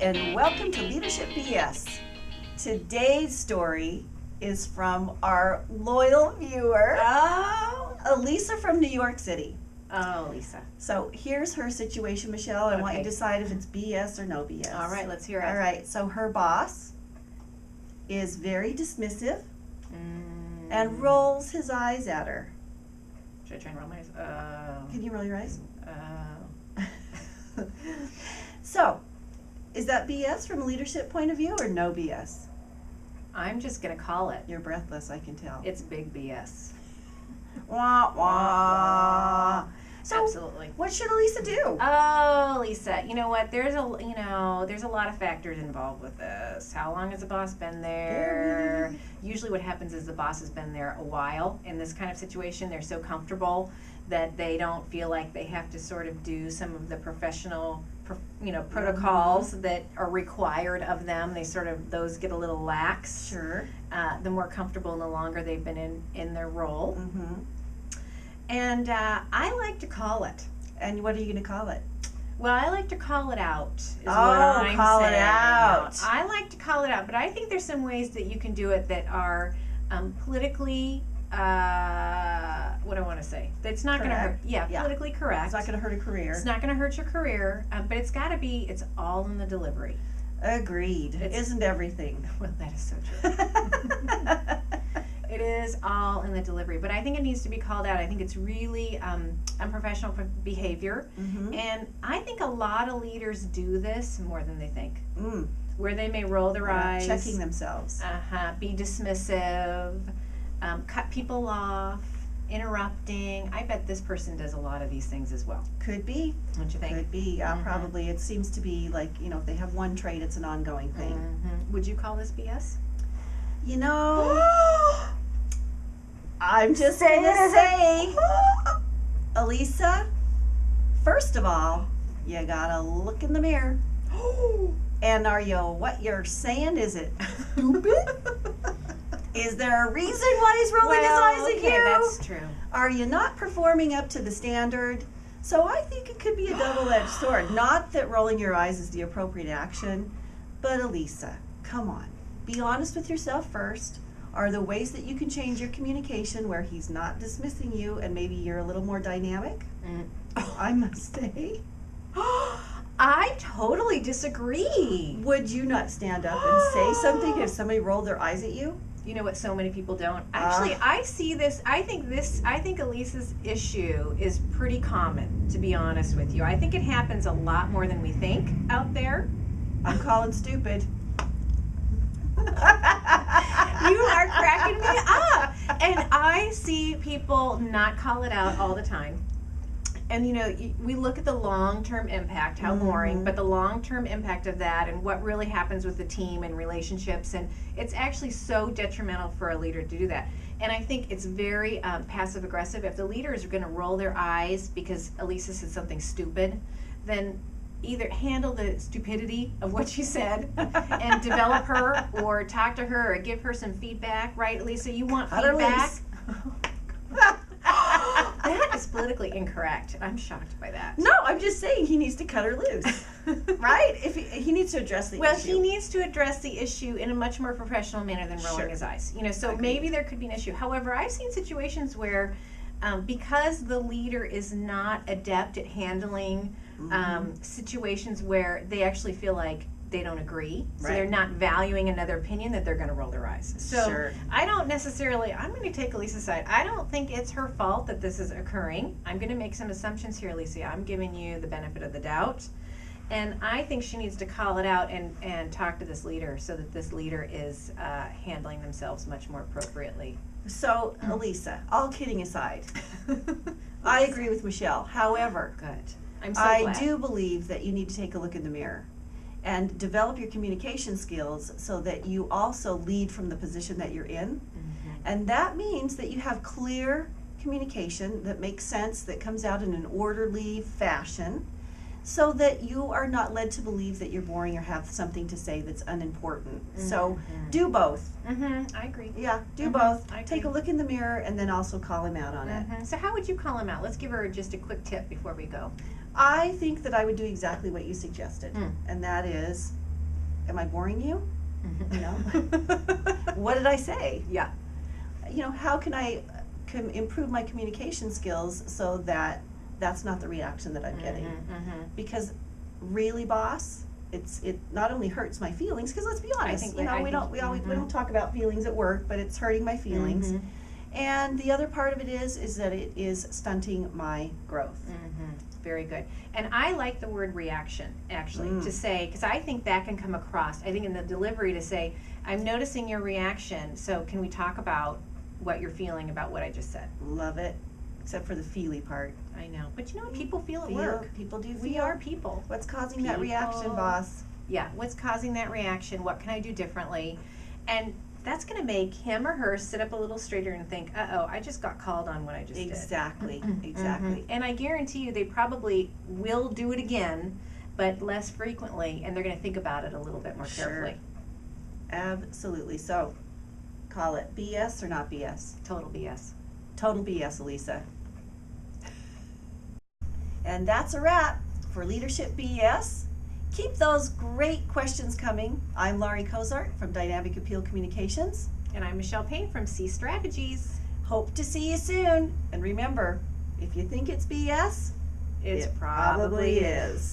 and welcome to Leadership BS. Today's story is from our loyal viewer, Elisa from New York City. Oh, Lisa. So here's her situation, Michelle. I want you Okay. to decide if it's BS or no BS. All right, let's hear it. All right, so her boss is very dismissive and rolls his eyes at her. Should I try and roll my eyes? Can you roll your eyes? So, is that BS from a leadership point of view or no BS? I'm just going to call it. You're breathless, I can tell. It's big BS. Wah, wah. So, Absolutely. what should Elisa do? Oh, Lisa, you know what? There's a lot of factors involved with this. How long has the boss been there? Usually what happens is the boss has been there a while in this kind of situation. They're so comfortable that they don't feel like they have to sort of do some of the professional protocols that are required of them. Those get a little lax. Sure. The more comfortable and the longer they've been in their role. Mm-hmm. And I like to call it. And what are you going to call it? Well, I like to call it out. Is what Oh, I'm call it saying. out. I like to call it out, but I think there's some ways that you can do it that are politically, what do I want to say? That's not going to hurt. Yeah, politically correct. It's not going to hurt a career. It's not going to hurt your career, but it's got to be, it's all in the delivery. Agreed. Isn't everything? Well, that is so true. It is all in the delivery, but I think it needs to be called out. I think it's really unprofessional behavior, and I think a lot of leaders do this more than they think. Where they may roll their eyes, checking themselves, be dismissive, cut people off, interrupting. I bet this person does a lot of these things as well. Could be. Don't you think? Could be. Probably. It seems to be like, if they have one trait, it's an ongoing thing. Would you call this BS? I'm just going to say, Elisa, first of all, you got to look in the mirror. And what you're saying, is it stupid? Is there a reason why he's rolling his eyes at you? That's true. Are you not performing up to the standard? So I think it could be a double-edged sword. Not that rolling your eyes is the appropriate action, but Elisa, come on. Be honest with yourself first. Are there ways that you can change your communication where he's not dismissing you and maybe you're a little more dynamic? I must say. I totally disagree. Would you not stand up and say something if somebody rolled their eyes at you? You know what so many people don't? Actually, I see this, I think Elisa's issue is pretty common, to be honest with you. I think it happens a lot more than we think out there. I'm calling stupid. You are cracking me up. And I see people not call it out all the time. And we look at the long-term impact, how boring, but the long-term impact of that and what really happens with the team and relationships, and it's actually so detrimental for a leader to do that. And I think it's very passive-aggressive. If the leaders are going to roll their eyes because Elisa said something stupid, then either handle the stupidity of what she said and develop her, or talk to her, or give her some feedback, right, Lisa? You want feedback? That is politically incorrect. I'm shocked by that. No, I'm just saying he needs to cut her loose, right? If he needs to address the issue. Well, he needs to address the issue in a much more professional manner than rolling his eyes. So maybe there could be an issue. However, I've seen situations where because the leader is not adept at handling situations where they actually feel like they don't agree, so they're not valuing another opinion, that they're going to roll their eyes. So I don't necessarily, I'm going to take Elisa's side. I don't think it's her fault that this is occurring. I'm going to make some assumptions here, Alicia. I'm giving you the benefit of the doubt. And I think she needs to call it out and talk to this leader so that this leader is handling themselves much more appropriately. So, Elisa, all kidding aside, I agree with Michelle. However, I'm so glad. I do believe that you need to take a look in the mirror and develop your communication skills so that you also lead from the position that you're in. And that means that you have clear communication that makes sense, that comes out in an orderly fashion, so that you are not led to believe that you're boring or have something to say that's unimportant. So do both. I agree. Yeah, do both. Take a look in the mirror and then also call him out on it. So how would you call him out? Let's give her just a quick tip before we go. I think that I would do exactly what you suggested, and that is am I boring you? You know, what did I say? Yeah. You know, how can I improve my communication skills so that that's not the reaction that I'm getting? Because really, boss, it not only hurts my feelings, because let's be honest, we don't talk about feelings at work, but it's hurting my feelings. And the other part of it is that it is stunting my growth. Very good. And I like the word reaction, actually, to say, because I think that can come across, I think in the delivery to say, I'm noticing your reaction, so can we talk about what you're feeling about what I just said? Love it, except for the feely part. I know. But you know what? People feel at work. People do feel. We are people. What's causing that reaction, boss? Yeah, what's causing that reaction? What can I do differently? And that's going to make him or her sit up a little straighter and think, uh-oh, I just got called on what I just did. Exactly. And I guarantee you they probably will do it again, but less frequently, and they're going to think about it a little bit more carefully. Absolutely. So, call it BS or not BS? Total BS. Total BS, Elisa. And that's a wrap for Leadership BS. Keep those great questions coming. I'm Laurie Cozart from Dynamic Appeal Communications. And I'm Michelle Payne from C Strategies. Hope to see you soon. And remember, if you think it's BS, it probably is.